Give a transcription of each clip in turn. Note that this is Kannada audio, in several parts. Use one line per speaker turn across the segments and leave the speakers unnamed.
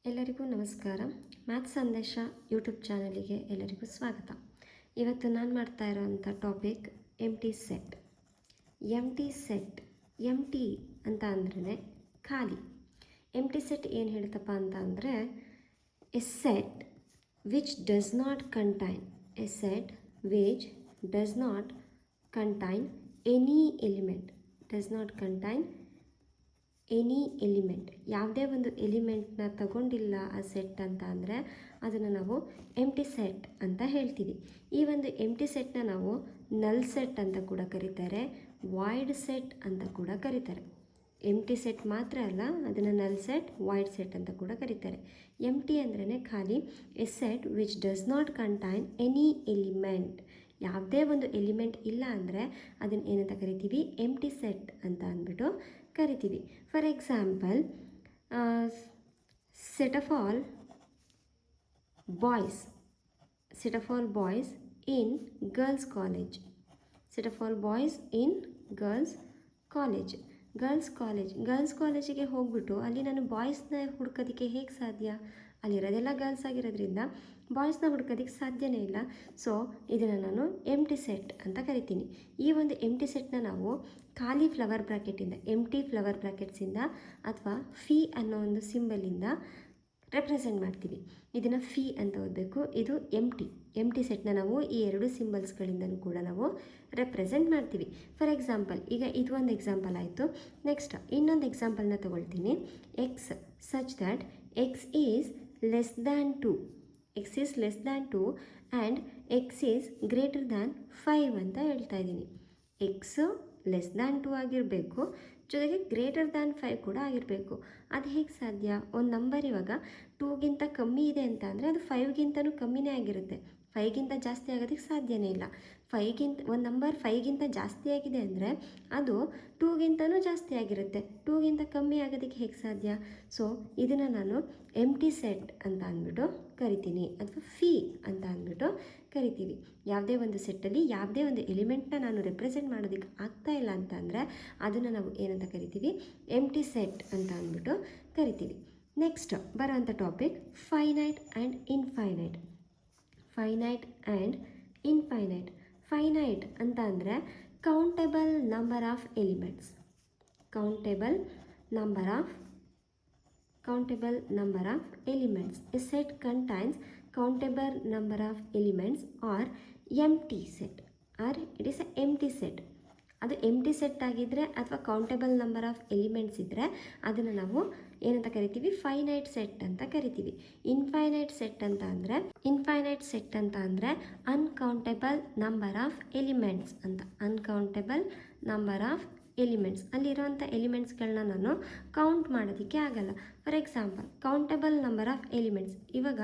ಎಲ್ಲರಿಗೂ ನಮಸ್ಕಾರ. ಮ್ಯಾಥ್ಸ್ ಸಂದೇಶ ಯೂಟ್ಯೂಬ್ ಚಾನಲಿಗೆ ಎಲ್ಲರಿಗೂ ಸ್ವಾಗತ. ಇವತ್ತು ನಾನು ಮಾಡ್ತಾ ಇರೋವಂಥ ಟಾಪಿಕ್ ಎಂಟಿ ಸೆಟ್. ಎಂಟಿ ಅಂತ ಅಂದ್ರೆ ಖಾಲಿ. ಎಂಟಿ ಸೆಟ್ ಏನು ಹೇಳ್ತಪ್ಪ ಅಂತ ಅಂದರೆ A set which does not contain any element ಯಾವುದೇ ಒಂದು ಎಲಿಮೆಂಟ್ನ ತಗೊಂಡಿಲ್ಲ ಆ ಸೆಟ್ ಅಂತ ಅಂದರೆ ಅದನ್ನು ನಾವು ಎಂಟಿ ಸೆಟ್ ಅಂತ ಹೇಳ್ತೀವಿ. ಈ ಒಂದು ಎಂಟಿ ಸೆಟ್ನ ನಾವು ನಲ್ ಸೆಟ್ ಅಂತ ಕೂಡ ಕರೀತಾರೆ, ವಾಯ್ಡ್ ಸೆಟ್ ಅಂತ ಕೂಡ ಕರೀತಾರೆ. ಎಂಟಿ ಸೆಟ್ ಮಾತ್ರ ಅಲ್ಲ, ಅದನ್ನು ನಲ್ ಸೆಟ್, ವಾಯ್ಡ್ ಸೆಟ್ ಅಂತ ಕೂಡ ಕರೀತಾರೆ. ಎಂಟಿ ಅಂದ್ರೇ ಖಾಲಿ. A set which does not contain any element, ಯಾವುದೇ ಒಂದು ಎಲಿಮೆಂಟ್ ಇಲ್ಲ ಅಂದರೆ ಅದನ್ನು ಏನಂತ ಕರಿತೀವಿ, ಎಂಟಿ ಸೆಟ್ ಅಂತ ಅಂದ್ಬಿಟ್ಟು ಕರಿತೀವಿ. For example, set of all boys in girls ಕಾಲೇಜಿಗೆ ಹೋಗ್ಬಿಟ್ಟು ಅಲ್ಲಿ ನಾನು ಬಾಯ್ಸ್ನ ಹುಡ್ಕೋದಕ್ಕೆ ಹೇಗೆ ಸಾಧ್ಯ? ಅಲ್ಲಿರೋದೆಲ್ಲ ಗರ್ಲ್ಸ್ ಆಗಿರೋದ್ರಿಂದ ಬಾಯ್ಸ್ನ ಹುಡ್ಕೋದಕ್ಕೆ ಸಾಧ್ಯನೇ ಇಲ್ಲ. ಸೊ ಇದನ್ನು ನಾನು ಎಂಟಿ ಸೆಟ್ ಅಂತ ಕರಿತೀನಿ. ಈ ಒಂದು ಎಂಟಿ ಸೆಟ್ನ ನಾವು ಖಾಲಿ ಫ್ಲವರ್ ಬ್ರ್ಯಾಕೆಟಿಂದ, ಎಂಟಿ ಫ್ಲವರ್ ಬ್ರ್ಯಾಕೆಟ್ಸಿಂದ ಅಥವಾ ಫಿ ಅನ್ನೋ ಒಂದು ಸಿಂಬಲಿಂದ ರೆಪ್ರೆಸೆಂಟ್ ಮಾಡ್ತೀವಿ. ಇದನ್ನು ಫಿ ಅಂತ ಓದಬೇಕು. ಇದು ಎಂಟಿ ಸೆಟ್ನ ನಾವು ಈ ಎರಡು ಸಿಂಬಲ್ಸ್ಗಳಿಂದಲೂ ಕೂಡ ನಾವು ರೆಪ್ರೆಸೆಂಟ್ ಮಾಡ್ತೀವಿ. ಫಾರ್ ಎಕ್ಸಾಂಪಲ್, ಈಗ ಇದು ಒಂದು ಎಕ್ಸಾಂಪಲ್ ಆಯಿತು. ನೆಕ್ಸ್ಟ್ ಇನ್ನೊಂದು ಎಕ್ಸಾಂಪಲ್ನ ತಗೊಳ್ತೀನಿ. X such that X is less than 2 and X is greater than 5 ಅಂತ ಹೇಳ್ತಾ ಇದ್ದೀನಿ. ಎಕ್ಸು ಲೆಸ್ ದ್ಯಾನ್ 2 ಆಗಿರಬೇಕು, ಜೊತೆಗೆ ಗ್ರೇಟರ್ ದ್ಯಾನ್ 5 ಕೂಡ ಆಗಿರಬೇಕು. ಅದು ಹೇಗೆ ಸಾಧ್ಯ? ಒಂದು ನಂಬರ್ ಇವಾಗ 2ಗಿಂತ ಕಮ್ಮಿ ಇದೆ ಅಂತ ಅಂದರೆ ಅದು 5ಗಿಂತನೂ ಕಮ್ಮಿನೇ ಆಗಿರುತ್ತೆ. 5ಗಿಂತ ಜಾಸ್ತಿ ಆಗೋದಕ್ಕೆ ಸಾಧ್ಯನೇ ಇಲ್ಲ. ಒಂದು ನಂಬರ್ 5ಗಿಂತ ಜಾಸ್ತಿ ಆಗಿದೆ ಅಂದರೆ ಅದು 2ಗಿಂತನೂ ಜಾಸ್ತಿ ಆಗಿರುತ್ತೆ. 2ಗಿಂತ ಕಮ್ಮಿ ಆಗೋದಕ್ಕೆ ಹೇಗೆ ಸಾಧ್ಯ? ಸೊ ಇದನ್ನು ನಾನು ಎಂಟಿ ಸೆಟ್ ಅಂತ ಅಂದ್ಬಿಟ್ಟು ಕರಿತೀನಿ, ಅಥವಾ ಫಿ ಅಂತ ಅಂದ್ಬಿಟ್ಟು ಕರಿತೀವಿ. ಯಾವುದೇ ಒಂದು ಸೆಟ್ಟಲ್ಲಿ ಯಾವುದೇ ಒಂದು ಎಲಿಮೆಂಟ್ನ ನಾನು ರೆಪ್ರೆಸೆಂಟ್ ಮಾಡೋದಕ್ಕೆ ಆಗ್ತಾ ಇಲ್ಲ ಅಂತ ಅಂದರೆ ಅದನ್ನು ನಾವು ಏನಂತ ಕರಿತೀವಿ, ಎಂಟಿ ಸೆಟ್ ಅಂತ ಅಂದ್ಬಿಟ್ಟು ಕರಿತೀವಿ. ನೆಕ್ಸ್ಟ್ ಬರೋವಂಥ topic finite and infinite. Finite ಅಂತ ಅಂದರೆ countable number of elements. A set contains countable number of elements or empty set, or it is an empty set. ಅದು ಎಂಟಿ ಸೆಟ್ ಆಗಿದ್ದರೆ ಅಥವಾ ಕೌಂಟೇಬಲ್ ನಂಬರ್ ಆಫ್ ಎಲಿಮೆಂಟ್ಸ್ ಇದ್ದರೆ ಅದನ್ನು ನಾವು ಏನಂತ ಕರಿತೀವಿ, ಫೈನೈಟ್ ಸೆಟ್ ಅಂತ ಕರಿತೀವಿ. ಇನ್ಫೈನೈಟ್ ಸೆಟ್ ಅಂತ ಅಂದರೆ ಅನ್ಕೌಂಟೇಬಲ್ ನಂಬರ್ ಆಫ್ ಎಲಿಮೆಂಟ್ಸ್ ಅಂತ. ಅಲ್ಲಿರುವಂಥ ಎಲಿಮೆಂಟ್ಸ್ಗಳನ್ನ ನಾನು ಕೌಂಟ್ ಮಾಡೋದಕ್ಕೆ ಆಗಲ್ಲ. For example, countable number of elements, ಇವಾಗ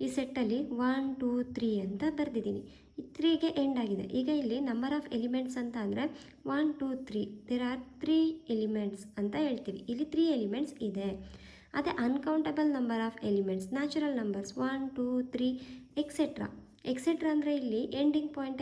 ಈ ಸೆಟ್ಟಲ್ಲಿ 1 2 3 ಅಂತ ಬರೆದಿದ್ದೀನಿ. ಈ 3ಗೆ ಎಂಡ್ ಆಗಿದೆ. ಈಗ ಇಲ್ಲಿ ನಂಬರ್ ಆಫ್ ಎಲಿಮೆಂಟ್ಸ್ ಅಂತ ಅಂದರೆ 1 2 3, ದೇರ್ ಆರ್ 3 ಎಲಿಮೆಂಟ್ಸ್ ಅಂತ ಹೇಳ್ತೀವಿ. ಇಲ್ಲಿ 3 ಎಲಿಮೆಂಟ್ಸ್ ಇದೆ. ಅದೇ uncountable number of elements, natural numbers 1 2 3 etcetera ಅಂದರೆ ಇಲ್ಲಿ ಎಂಡಿಂಗ್ ಪಾಯಿಂಟ್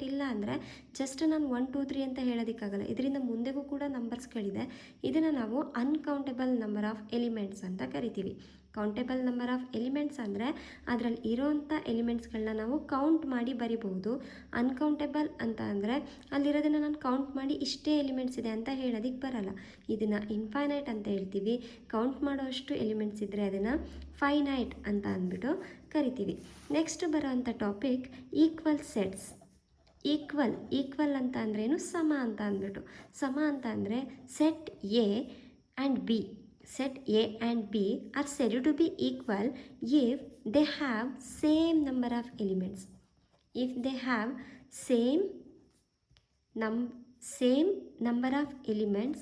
ಇಲ್ಲ ಅಂದರೆ ಜಸ್ಟ್ ನಾನು 1 2 3 ಅಂತ ಹೇಳೋದಕ್ಕಾಗಲ್ಲ. ಇದರಿಂದ ಮುಂದೆಗೂ ಕೂಡ ನಂಬರ್ಸ್ಗಳಿದೆ. ಇದನ್ನು ನಾವು ಅನ್ಕೌಂಟೇಬಲ್ ನಂಬರ್ ಆಫ್ ಎಲಿಮೆಂಟ್ಸ್ ಅಂತ ಕರಿತೀವಿ. ಕೌಂಟೇಬಲ್ ನಂಬರ್ ಆಫ್ ಎಲಿಮೆಂಟ್ಸ್ ಅಂದರೆ ಅದರಲ್ಲಿ ಇರೋವಂಥ ಎಲಿಮೆಂಟ್ಸ್ಗಳನ್ನ ನಾವು ಕೌಂಟ್ ಮಾಡಿ ಬರಿಬಹುದು. ಅನ್ಕೌಂಟೇಬಲ್ ಅಂತ ಅಂದರೆ ಅಲ್ಲಿರೋದನ್ನು ನಾನು ಕೌಂಟ್ ಮಾಡಿ ಇಷ್ಟೇ ಎಲಿಮೆಂಟ್ಸ್ ಇದೆ ಅಂತ ಹೇಳೋದಕ್ಕೆ ಬರಲ್ಲ. ಇದನ್ನು ಇನ್ಫೈನೈಟ್ ಅಂತ ಹೇಳ್ತೀವಿ. ಕೌಂಟ್ ಮಾಡೋಷ್ಟು ಎಲಿಮೆಂಟ್ಸ್ ಇದ್ದರೆ ಅದನ್ನು ಫೈನೈಟ್ ಅಂತ ಅಂದ್ಬಿಟ್ಟು ಕರಿತೀವಿ. ನೆಕ್ಸ್ಟ್ ಬರೋವಂಥ ಟಾಪಿಕ್ ಈಕ್ವಲ್ ಸೆಟ್ಸ್. ಈಕ್ವಲ್ ಅಂತ ಅಂದ್ರೇನು? ಸಮ ಅಂತ ಅಂದ್ಬಿಟ್ಟು. ಸಮ ಅಂತ ಅಂದರೆ set A and B are said to be equal if they have same number of elements. If they have same number of elements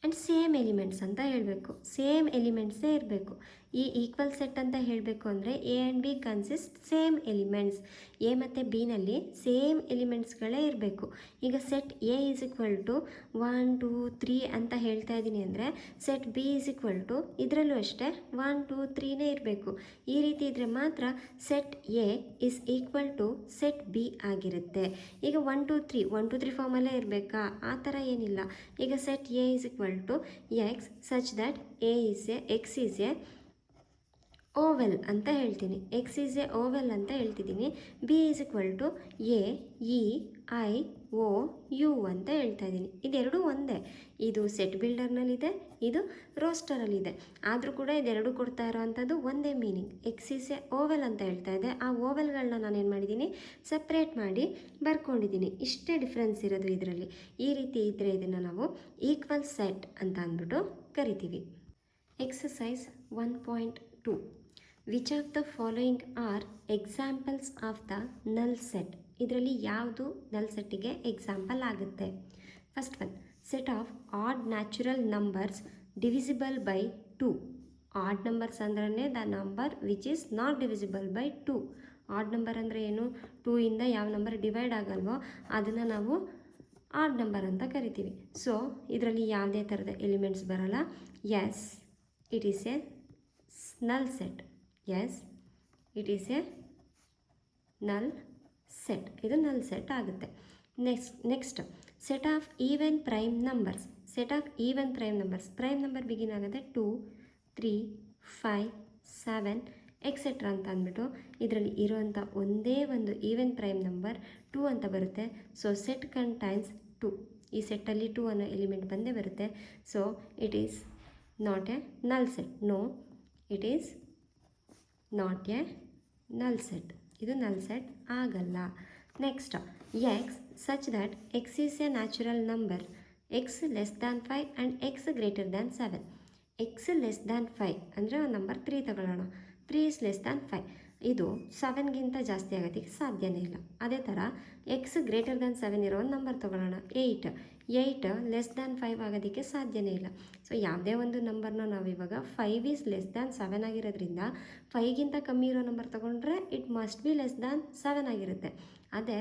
and same elements ಅಂತ ಹೇಳಬೇಕು. ಸೇಮ್ ಎಲಿಮೆಂಟ್ಸೇ ಇರಬೇಕು. ಈ ಈಕ್ವಲ್ ಸೆಟ್ ಅಂತ ಹೇಳಬೇಕು ಅಂದರೆ A and B consist same elements. A ಮತ್ತು ಬಿನಲ್ಲಿ ಸೇಮ್ ಎಲಿಮೆಂಟ್ಸ್ಗಳೇ ಇರಬೇಕು. ಈಗ set A is equal to 1 2 3 ಅಂತ ಹೇಳ್ತಾ ಇದ್ದೀನಿ ಅಂದರೆ set B is equal to ಇದರಲ್ಲೂ ಅಷ್ಟೇ 1 2 3ನೇ ಇರಬೇಕು. ಈ ರೀತಿ ಇದ್ದರೆ ಮಾತ್ರ set A is equal to set B ಆಗಿರುತ್ತೆ. ಈಗ 1 2 3 1 2 3 ಫಾರ್ಮಲ್ಲೇ ಇರಬೇಕಾ? ಆ ಥರ ಏನಿಲ್ಲ. ಈಗ set A is equal to X such that X is a vowel ಅಂತ ಹೇಳ್ತೀನಿ. ಎಕ್ಸ್ ಈಸ್ ಎ ಓವೆಲ್ ಅಂತ ಹೇಳ್ತಿದ್ದೀನಿ. B is equal to A E I O U ಅಂತ ಹೇಳ್ತಾ ಇದ್ದೀನಿ. ಇದೆರಡೂ ಒಂದೇ. ಇದು ಸೆಟ್ ಬಿಲ್ಡರ್ನಲ್ಲಿದೆ, ಇದು ರೋಸ್ಟರಲ್ಲಿದೆ. ಆದರೂ ಕೂಡ ಇದೆರಡು ಕೊಡ್ತಾ ಇರೋವಂಥದ್ದು ಒಂದೇ meaning. X is a vowel ಅಂತ ಹೇಳ್ತಾ ಇದೆ. ಆ ಓವೆಲ್ಗಳನ್ನ ನಾನೇನು ಮಾಡಿದ್ದೀನಿ, ಸಪ್ರೇಟ್ ಮಾಡಿ ಬರ್ಕೊಂಡಿದ್ದೀನಿ. ಇಷ್ಟೇ ಡಿಫ್ರೆನ್ಸ್ ಇರೋದು ಇದರಲ್ಲಿ. ಈ ರೀತಿ ಇದ್ದರೆ ಇದನ್ನು ನಾವು ಈಕ್ವಲ್ ಸೆಟ್ ಅಂತ ಅಂದ್ಬಿಟ್ಟು ಕರಿತೀವಿ. Exercise 1.2 which of the following are examples of the null set. ಇದರಲ್ಲಿ ಯಾವುದು ನಲ್ ಸೆಟ್ಟಿಗೆ ಎಕ್ಸಾಂಪಲ್ ಆಗುತ್ತೆ? First one, set of odd natural numbers divisible by 2. Odd numbers ಅಂದ್ರೆ the number which is not divisible by 2. Odd number ಅಂದರೆ ಏನು? 2 ಇಂದ ಯಾವ ನಂಬರ್ ಡಿವೈಡ್ ಆಗಲ್ವೋ ಅದನ್ನು ನಾವು ಆಡ್ ನಂಬರ್ ಅಂತ ಕರಿತೀವಿ. ಸೊ ಇದರಲ್ಲಿ ಯಾವುದೇ ಥರದ ಎಲಿಮೆಂಟ್ಸ್ ಬರಲ್ಲ. Yes, it is a null set. Yes, it is a null set. ಇದು null set ಆಗುತ್ತೆ. Next set of even prime numbers. Set of even prime numbers. Prime number begin ಆಗುತ್ತೆ 2 3 5 7 ಎಕ್ಸೆಟ್ರಾ ಅಂತ ಅಂದ್ಬಿಟ್ಟು ಇದರಲ್ಲಿ ಇರುವಂಥ ಒಂದೇ ಒಂದು ಈವನ್ ಪ್ರೈಮ್ ನಂಬರ್ 2 ಅಂತ ಬರುತ್ತೆ. So set contains 2. ಈ ಸೆಟ್ಟಲ್ಲಿ 2 ಅನ್ನೋ ಎಲಿಮೆಂಟ್ ಬಂದೇ ಬರುತ್ತೆ. So it is not a null set. No, it is not a null set. ಇದು ನಲ್ ಸೆಟ್ ಆಗಲ್ಲ. Next, X such that X is a natural number, X less than 5 and X greater than 7. X less than 5 ಅಂದರೆ ಒಂದು ನಂಬರ್ 3 ತಗೊಳ್ಳೋಣ. 3 ಇಸ್ ಲೆಸ್ ದ್ಯಾನ್ 5. ಇದು 7ಗಿಂತ ಜಾಸ್ತಿ ಆಗೋದಕ್ಕೆ ಸಾಧ್ಯನೇ ಇಲ್ಲ. ಅದೇ ಥರ ಎಕ್ಸ್ ಗ್ರೇಟರ್ ದ್ಯಾನ್ 7 ಇರೋ ಒಂದು ನಂಬರ್ ತೊಗೊಳ್ಳೋಣ. 8 ಲೆಸ್ ದ್ಯಾನ್ 5 ಆಗೋದಕ್ಕೆ ಸಾಧ್ಯನೇ ಇಲ್ಲ. ಸೊ ಯಾವುದೇ ಒಂದು ನಂಬರ್ನ ನಾವು ಇವಾಗ 5 ಈಸ್ ಲೆಸ್ ದ್ಯಾನ್ 7 ಆಗಿರೋದ್ರಿಂದ 5ಗಿಂತ ಕಮ್ಮಿ ಇರೋ ನಂಬರ್ ತೊಗೊಂಡ್ರೆ it must be less than 7 ಆಗಿರುತ್ತೆ. ಅದೇ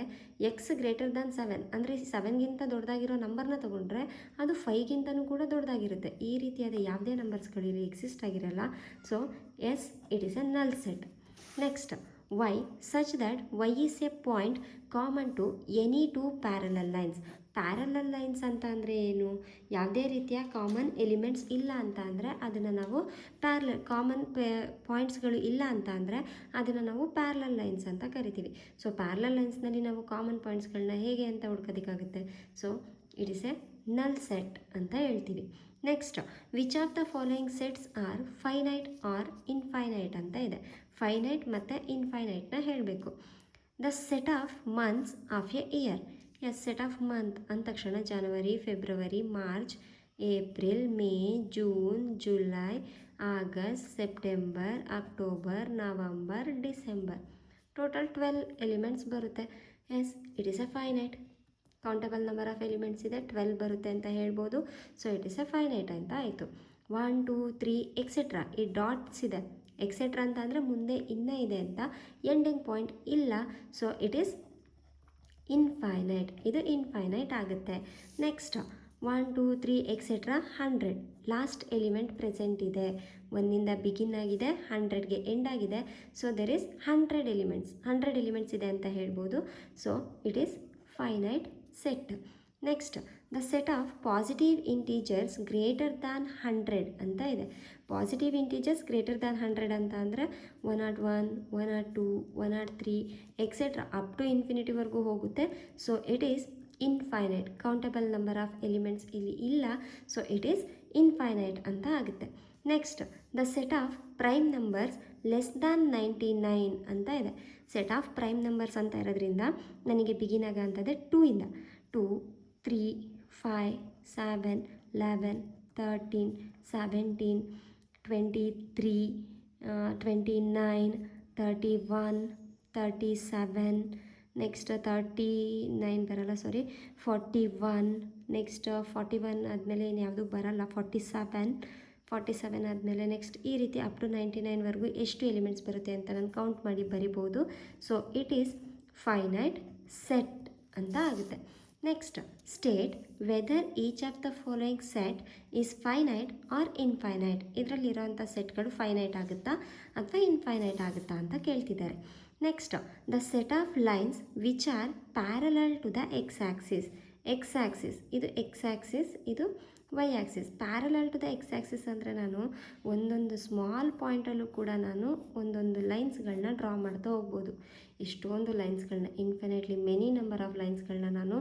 ಎಕ್ಸ್ ಗ್ರೇಟರ್ ದ್ಯಾನ್ 7 ಅಂದರೆ 7ಗಿಂತ ದೊಡ್ಡದಾಗಿರೋ ನಂಬರ್ನ ತೊಗೊಂಡ್ರೆ ಅದು 5ಗಿಂತನೂ ಕೂಡ ದೊಡ್ಡದಾಗಿರುತ್ತೆ. ಈ ರೀತಿಯಾದ ಯಾವುದೇ ನಂಬರ್ಸ್ಗಳಿಲ್ಲಿ ಎಕ್ಸಿಸ್ಟ್ ಆಗಿರಲ್ಲ. So yes, it is a null set. Next, y such that y is a point common to any two parallel lines. Parallel lines ಅಂತ ಅಂದರೆ ಏನು? ಯಾವುದೇ ರೀತಿಯ ಕಾಮನ್ ಎಲಿಮೆಂಟ್ಸ್ ಇಲ್ಲ ಅಂತ ಅಂದರೆ ಅದನ್ನು ನಾವು ಕಾಮನ್ ಪಾಯಿಂಟ್ಸ್ಗಳು ಇಲ್ಲ ಅಂತ ಅಂದರೆ ಅದನ್ನು ನಾವು ಪ್ಯಾರಲಲ್ ಲೈನ್ಸ್ ಅಂತ ಕರಿತೀವಿ. ಸೊ ಪ್ಯಾರಲಲ್ ಲೈನ್ಸ್ನಲ್ಲಿ ನಾವು ಕಾಮನ್ ಪಾಯಿಂಟ್ಸ್ಗಳನ್ನ ಹೇಗೆ ಅಂತ ಹುಡ್ಕೋದಕ್ಕಾಗುತ್ತೆ? So it is a null set ಅಂತ ಹೇಳ್ತೀವಿ. Next, which of the following sets are finite or infinite ಅಂತ ಇದೆ. ಫೈನೈಟ್ ಮತ್ತು ಇನ್ಫೈನೈಟ್ನ ಹೇಳಬೇಕು. The set of months of a year. Yes, set of month ಅಂದ ತಕ್ಷಣ January, February, March, April, May, June, July, August, September, October, November, December. Total 12 elements ಬರುತ್ತೆ. Yes, it is a finite. Countable number of elements ಇದೆ, 12 ಬರುತ್ತೆ ಅಂತ ಹೇಳ್ಬೋದು. So it is a finite ಅಂತ ಆಯಿತು. 1 2 3 ಎಕ್ಸೆಟ್ರಾ ಈ ಡಾಟ್ಸ್ ಇದೆ. ಎಕ್ಸೆಟ್ರಾ ಅಂತ ಅಂದರೆ ಮುಂದೆ ಇನ್ನೂ ಇದೆ ಅಂತ, ಎಂಡಿಂಗ್ ಪಾಯಿಂಟ್ ಇಲ್ಲ. So it is infinite. ಇದು ಇನ್ಫೈನೈಟ್ ಆಗುತ್ತೆ. Next, 1 2 3 etcetera 100 last element present ಇದೆ. 1ಇಂದ ಬಿಗಿನ್ ಆಗಿದೆ, 100ಗೆ ಎಂಡ್ ಆಗಿದೆ. So there is 100 elements. 100 elements ಇದೆ ಅಂತ ಹೇಳ್ಬೋದು. So it is finite set. Next, the set of positive integers greater than 100 ಅಂತ ಇದೆ. ಪಾಸಿಟಿವ್ ಇಂಟೀಜರ್ಸ್ ಗ್ರೇಟರ್ ದ್ಯಾನ್ 100 ಅಂತ ಅಂದರೆ 101 102 103 ಎಕ್ಸೆಟ್ರಾ ಅಪ್ ಟು ಇನ್ಫಿನಿಟಿವರೆಗೂ ಹೋಗುತ್ತೆ. So it is infinite. Countable number of elements ಇಲ್ಲಿ ಇಲ್ಲ. ಸೊ ಇಟ್ ಈಸ್ ಇನ್ಫೈನೈಟ್ ಅಂತ ಆಗುತ್ತೆ. Next, the set of prime numbers less than 99 ಅಂತ ಇದೆ. ಸೆಟ್ ಆಫ್ ಪ್ರೈಮ್ ನಂಬರ್ಸ್ ಅಂತ ಇರೋದ್ರಿಂದ ನನಗೆ ಬಿಗಿನ್ ಆಗೋ ಅಂಥದ್ದೇ 2 ಇಂದ 2 3 5 7 11 13 17 23 29 31 37 ನೆಕ್ಸ್ಟ್ 39 ಬರಲ್ಲ, 41 ನೆಕ್ಸ್ಟ್ 41 ಆದಮೇಲೆ ಇನ್ಯಾವುದು ಬರಲ್ಲ. 47 47 ಆದಮೇಲೆ ನೆಕ್ಸ್ಟ್ ಈ ರೀತಿ ಅಪ್ ಟು 99ವರೆಗೂ ಎಷ್ಟು ಎಲಿಮೆಂಟ್ಸ್ ಬರುತ್ತೆ ಅಂತ ನಾನು ಕೌಂಟ್ ಮಾಡಿ ಬರಿಬೋದು. So it is finite set ಅಂತ ಆಗುತ್ತೆ. Next state whether each of the following set is finite or infinite. ಇದರಲ್ಲಿರೋಂಥ ಸೆಟ್ಗಳು ಫೈನೈಟ್ ಆಗುತ್ತಾ ಅಥವಾ ಇನ್ಫೈನೈಟ್ ಆಗುತ್ತಾ ಅಂತ ಕೇಳ್ತಿದ್ದಾರೆ. Next the set of lines which are parallel to the X axis. X axis ಇದು ಎಕ್ಸ್ ಆ್ಯಕ್ಸಿಸ್, ಇದು Y axis. Parallel to the X axis ಅಂದರೆ ನಾನು ಒಂದೊಂದು ಸ್ಮಾಲ್ ಪಾಯಿಂಟಲ್ಲೂ ಕೂಡ ನಾನು ಒಂದೊಂದು ಲೈನ್ಸ್ಗಳನ್ನ ಡ್ರಾ ಮಾಡ್ತಾ ಹೋಗ್ಬೋದು. ಎಷ್ಟೊಂದು ಲೈನ್ಸ್ಗಳನ್ನ, ಇನ್ಫಿನೈಟ್ಲಿ ಮೆನಿ ನಂಬರ್ ಆಫ್ ಲೈನ್ಸ್ಗಳನ್ನ ನಾನು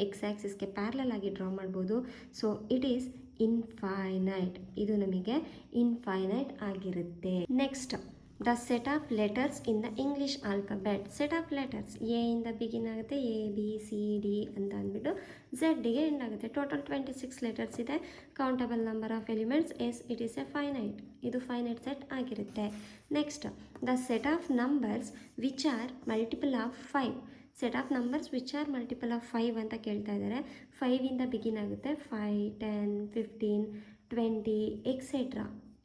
ಎಕ್ಸ್ ಆ್ಯಕ್ಸಿಸ್ಗೆ ಪ್ಯಾರಲಲ್ ಆಗಿ ಡ್ರಾ ಮಾಡ್ಬೋದು. So it is infinite. ಇದು ನಮಗೆ ಇನ್ಫೈನೈಟ್ ಆಗಿರುತ್ತೆ. Next the set of letters in the English alphabet. Set of letters A ಇಂದ ಬಿಗಿನ್ ಆಗುತ್ತೆ, ಎ ಬಿ ಸಿ ಡಿ ಅಂತ ಅಂದ್ಬಿಟ್ಟು ಝಡ್ಡಿಗೆ ಎಂಡ್ ಆಗುತ್ತೆ. ಟೋಟಲ್ 26 ಲೆಟರ್ಸ್ ಇದೆ. Countable number of elements yes it is a finite. ಇದು ಫೈನೈಟ್ ಸೆಟ್ ಆಗಿರುತ್ತೆ. Next the set of numbers which are multiple of 5. Set of numbers which are multiple of 5 ಅಂತ ಕೇಳ್ತಾ ಇದ್ದಾರೆ. 5ಇಂದ ಬಿಗಿನ್ ಆಗುತ್ತೆ, 5 10 15 20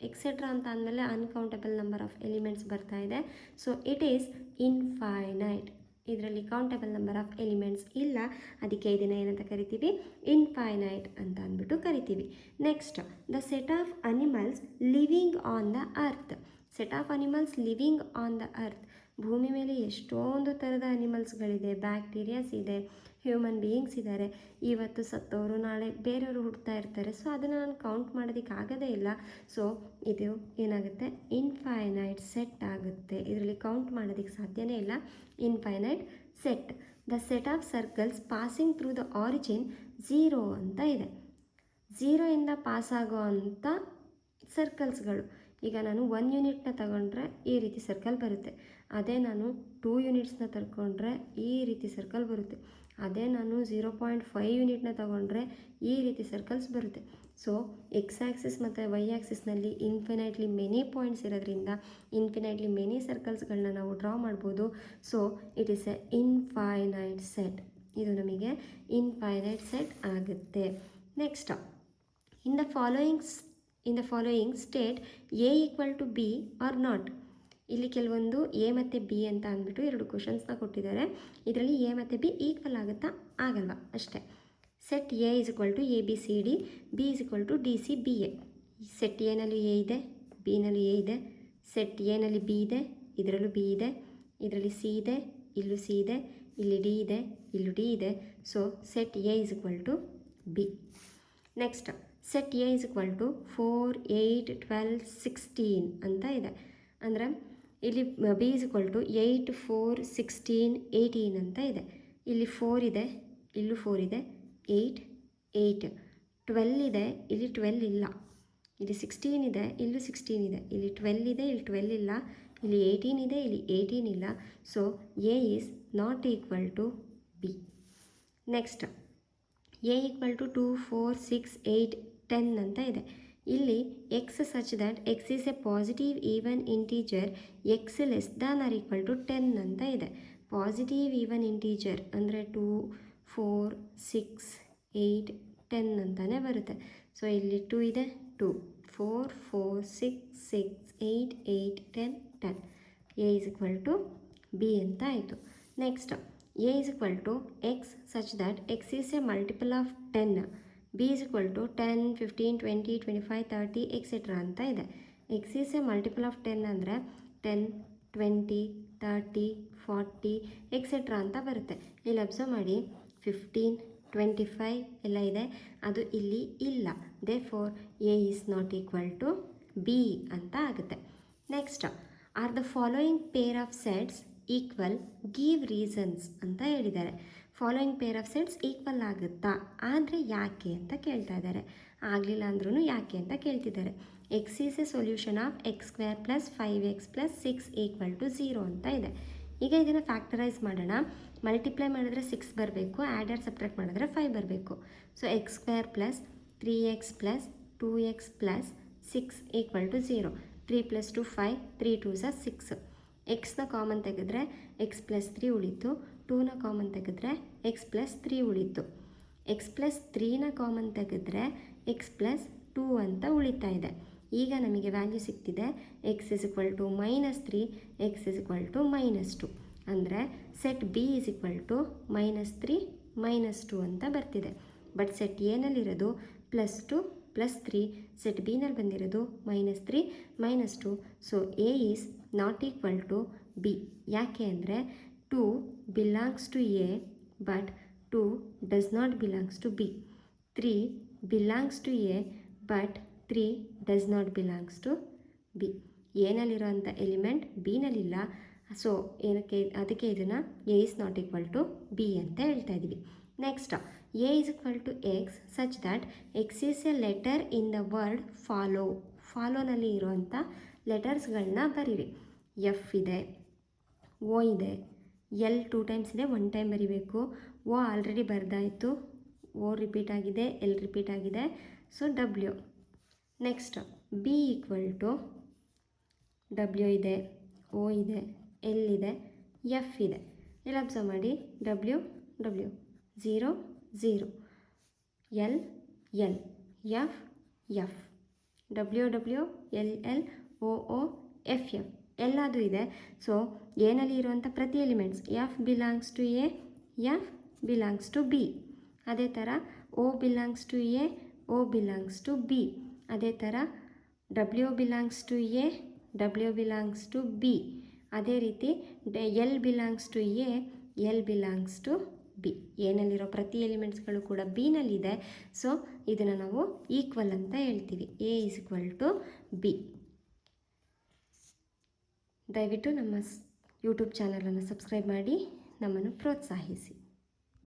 ಎಕ್ಸೆಟ್ರಾ ಅಂತ ಅಂದಮೇಲೆ ಅನ್ಕೌಂಟಬಲ್ ನಂಬರ್ ಆಫ್ ಎಲಿಮೆಂಟ್ಸ್ ಬರ್ತಾ ಇದೆ. So it is infinite. ಇದರಲ್ಲಿ ಕೌಂಟಬಲ್ ನಂಬರ್ ಆಫ್ ಎಲಿಮೆಂಟ್ಸ್ ಇಲ್ಲ, ಅದಕ್ಕೆ ಇದನ್ನು ಏನಂತ ಕರಿತೀವಿ, ಇನ್ಫೈನೈಟ್ ಅಂತ ಅಂದ್ಬಿಟ್ಟು ಕರಿತೀವಿ. Next the set of animals living on the earth. Set of animals living on the earth. ಭೂಮಿ ಮೇಲೆ ಎಷ್ಟೊಂದು ಥರದ ಅನಿಮಲ್ಸ್ಗಳಿದೆ. ಬ್ಯಾಕ್ಟೀರಿಯಾಸ್ ಇದೆ, ಹ್ಯೂಮನ್ ಬೀಯಿಂಗ್ಸ್ ಇದ್ದಾರೆ. ಇವತ್ತು ಸತ್ತವರು ನಾಳೆ ಬೇರೆಯವರು ಹುಡ್ತಾ ಇರ್ತಾರೆ. ಸೊ ಅದನ್ನು ನಾನು ಕೌಂಟ್ ಮಾಡೋದಕ್ಕೆ ಆಗೋದೇ ಇಲ್ಲ. ಸೊ ಇದು ಏನಾಗುತ್ತೆ, ಇನ್ಫೈನೈಟ್ ಸೆಟ್ ಆಗುತ್ತೆ. ಇದರಲ್ಲಿ ಕೌಂಟ್ ಮಾಡೋದಕ್ಕೆ ಸಾಧ್ಯನೇ ಇಲ್ಲ, infinite set. The set of circles passing through the origin 0 ಅಂತ ಇದೆ. 0ಇಂದ ಪಾಸ್ ಆಗೋ ಅಂಥ ಸರ್ಕಲ್ಸ್ಗಳು. ಈಗ ನಾನು 1 ಯೂನಿಟ್ನ ತಗೊಂಡ್ರೆ ಈ ರೀತಿ ಸರ್ಕಲ್ ಬರುತ್ತೆ. ಅದೇ ನಾನು 2 ಯೂನಿಟ್ಸ್ನ ತಗೊಂಡ್ರೆ ಈ ರೀತಿ ಸರ್ಕಲ್ ಬರುತ್ತೆ. ಅದೇ ನಾನು 0.5 ಯೂನಿಟ್ನ ತಗೊಂಡ್ರೆ ಈ ರೀತಿ ಸರ್ಕಲ್ಸ್ ಬರುತ್ತೆ. ಸೊ ಎಕ್ಸ್ ಆ್ಯಕ್ಸಿಸ್ ಮತ್ತು ವೈ ಆ್ಯಕ್ಸಿಸ್ನಲ್ಲಿ ಇನ್ಫಿನೈಟ್ಲಿ ಮೆನಿ ಪಾಯಿಂಟ್ಸ್ ಇರೋದ್ರಿಂದ ಇನ್ಫಿನೈಟ್ಲಿ ಮೆನಿ ಸರ್ಕಲ್ಸ್ಗಳನ್ನ ನಾವು ಡ್ರಾ ಮಾಡ್ಬೋದು. So it is a infinite set. ಇದು ನಮಗೆ ಇನ್ಫೈನೈಟ್ ಸೆಟ್ ಆಗುತ್ತೆ. Next in the following state A equal to B or not. ಇಲ್ಲಿ ಕೆಲವೊಂದು ಎ ಮತ್ತು ಬಿ ಅಂತ ಅಂದ್ಬಿಟ್ಟು 2 ಕ್ವಶನ್ಸ್ನ ಕೊಟ್ಟಿದ್ದಾರೆ. ಇದರಲ್ಲಿ ಎ ಮತ್ತು ಬಿ ಈಕ್ವಲ್ ಆಗುತ್ತಾ ಆಗಲ್ವಾ ಅಷ್ಟೇ. Set A is equal to A B C D, B is equal to D C B A. Set ಎನಲ್ಲಿ ಎ ಇದೆ, ಬಿನಲ್ಲಿ ಎ ಇದೆ. ಸೆಟ್ ಎನಲ್ಲಿ ಬಿ ಇದೆ, ಇದರಲ್ಲೂ ಬಿ ಇದೆ. ಇದರಲ್ಲಿ ಸಿ ಇದೆ, ಇಲ್ಲೂ ಸಿ ಇದೆ. ಇಲ್ಲಿ ಡಿ ಇದೆ, ಇಲ್ಲೂ ಡಿ ಇದೆ. So set A is equal to B. Next set A is equal to 4 8 12 16 ಅಂತ ಇದೆ. ಅಂದರೆ ಇಲ್ಲಿ ಬಿ ಇಸ್ ಈಕ್ವಲ್ ಟು 8 4 16 18 ಅಂತ ಇದೆ. ಇಲ್ಲಿ 4 ಇದೆ, ಇಲ್ಲೂ 4 ಇದೆ, 8 8 12 ಇದೆ, ಇಲ್ಲಿ 12 ಇಲ್ಲ. ಇಲ್ಲಿ 16 ಇದೆ, ಇಲ್ಲೂ 16 ಇದೆ. ಇಲ್ಲಿ 12 ಇದೆ, ಇಲ್ಲಿ 12 ಇಲ್ಲ. ಇಲ್ಲಿ 18 ಇದೆ, ಇಲ್ಲಿ 18 ಇಲ್ಲ. So A is not equal to B. Next A equal to 2 4 6 8 10 ಅಂತ ಇದೆ. ಇಲ್ಲಿ X such that X is a positive even integer, X less than or equal to 10 ಅಂತ ಇದೆ. ಪಾಸಿಟಿವ್ ಈವನ್ ಇಂಟೀಜರ್ ಅಂದರೆ 2 4 6 8 10 ಅಂತಲೇ ಬರುತ್ತೆ. ಸೊ ಇಲ್ಲಿ 2 ಇದೆ, 2 4 4 6 6 8 8 10 10. A is equal to B ಅಂತ ಆಯಿತು. Next A is equal to X such that X is a multiple of 10, B is equal to 10 15 20 25 30 etcetera ಅಂತ ಇದೆ. X is a multiple of 10 ಅಂದರೆ 10 20 30 40 ಎಕ್ಸೆಟ್ರಾ ಅಂತ ಬರುತ್ತೆ. ಇಲ್ಲಿ ಅಬ್ಸರ್ವ್ ಮಾಡಿ 15 25 ಎಲ್ಲ ಇದೆ, ಅದು ಇಲ್ಲಿ ಇಲ್ಲ. Therefore A is not equal to B ಅಂತ ಆಗುತ್ತೆ. Next are the following pair of sets equal, give reasons ಅಂತ ಹೇಳಿದ್ದಾರೆ. Following pair of sets equal ಆಗುತ್ತಾ, ಆದರೆ ಯಾಕೆ ಅಂತ ಕೇಳ್ತಾ ಇದ್ದಾರೆ. ಆಗಲಿಲ್ಲ ಅಂದ್ರೂ ಯಾಕೆ ಅಂತ ಕೇಳ್ತಿದ್ದಾರೆ. X is a solution of X square plus 5x plus 6 equal to 0 ಅಂತ ಇದೆ. ಈಗ ಇದನ್ನು ಫ್ಯಾಕ್ಟರೈಸ್ ಮಾಡೋಣ. ಮಲ್ಟಿಪ್ಲೈ ಮಾಡಿದ್ರೆ 6 ಬರಬೇಕು, ಆ್ಯಡರ್ ಸಪ್ರೇಟ್ ಮಾಡಿದ್ರೆ 5 ಬರಬೇಕು. So X square plus 3x plus 2x plus 6 equal to 0. 3 + 2 5, 3 2s 6. ಎಕ್ಸ್ನ ಕಾಮನ್ ತೆಗೆದ್ರೆ ಎಕ್ಸ್ ಪ್ಲಸ್ 3 ಉಳಿತು. 2ನ ಕಾಮನ್ ತೆಗೆದ್ರೆ ಎಕ್ಸ್ ಪ್ಲಸ್ 3 ಉಳಿತು. ಎಕ್ಸ್ ಪ್ಲಸ್ 3ನ ಕಾಮನ್ ತೆಗೆದ್ರೆ ಎಕ್ಸ್ ಪ್ಲಸ್ 2 ಅಂತ ಉಳಿತಾ ಇದೆ. ಈಗ ನಮಗೆ ವ್ಯಾಲ್ಯೂ ಸಿಗ್ತಿದೆ x is equal to -3, x is equal to -2. ಅಂದರೆ set B is equal to -3 -2 ಅಂತ ಬರ್ತಿದೆ. ಬಟ್ ಸೆಟ್ ಎನಲ್ಲಿರೋದು +2 +3, ಸೆಟ್ ಬಿನಲ್ಲಿ ಬಂದಿರೋದು -3 -2. So A is not equal to B. ಯಾಕೆ ಅಂದರೆ 2 belongs to A but 2 does not belongs to B. 3 belongs to A but 3 does not belongs to B. ಎನಲ್ಲಿರೋಂಥ ಎಲಿಮೆಂಟ್ ಬಿನಲ್ಲಿಲ್ಲ. ಸೊ ಅದಕ್ಕೆ ಇದನ್ನು A is not equal to B ಅಂತ ಹೇಳ್ತಾ ಇದ್ದೀವಿ. Next A is equal to X such that X is a letter in the word follow. ಫಾಲೋನಲ್ಲಿ ಇರುವಂಥ ಲೆಟರ್ಸ್ಗಳನ್ನ ಬರೀರಿ. ಎಫ್ ಇದೆ, ಓ ಇದೆ, ಎಲ್ 2 ಟೈಮ್ಸ್ ಇದೆ, 1 ಟೈಮ್ ಬರಿಬೇಕು. ಓ ಆಲ್ರೆಡಿ ಬರೆದಾಯಿತು, ಓ ರಿಪೀಟ್ ಆಗಿದೆ, ಎಲ್ ರಿಪೀಟ್ ಆಗಿದೆ. So W. Next B equal to W ಇದೆ, ಓ ಇದೆ, ಎಲ್ ಇದೆ, ಎಫ್ ಇದೆ. ಇಲ್ಲಿ ಅಬ್ಸರ್ವ್ ಮಾಡಿ, W 0 0, L F W L O F ಎಲ್ಲದು ಇದೆ. ಸೊ ಎನಲ್ಲಿ ಇರುವಂಥ ಪ್ರತಿ elements F belongs to A, F belongs to B. ಅದೇ ಥರ O belongs to A, O belongs to B. ಅದೇ ಥರ W belongs to A, W belongs to B. ಅದೇ ರೀತಿ L belongs to A, L belongs to B. ಎನಲ್ಲಿರೋ ಪ್ರತಿ ಎಲಿಮೆಂಟ್ಸ್ಗಳು ಕೂಡ ಬಿನಲ್ಲಿದೆ. ಸೊ ಇದನ್ನು ನಾವು ಈಕ್ವಲ್ ಅಂತ ಹೇಳ್ತೀವಿ. A is equal to B. ದಯವಿಟ್ಟು ನಮ್ಮ ಯೂಟ್ಯೂಬ್ ಚಾನಲನ್ನು ಸಬ್ಸ್ಕ್ರೈಬ್ ಮಾಡಿ ನಮ್ಮನ್ನು ಪ್ರೋತ್ಸಾಹಿಸಿ.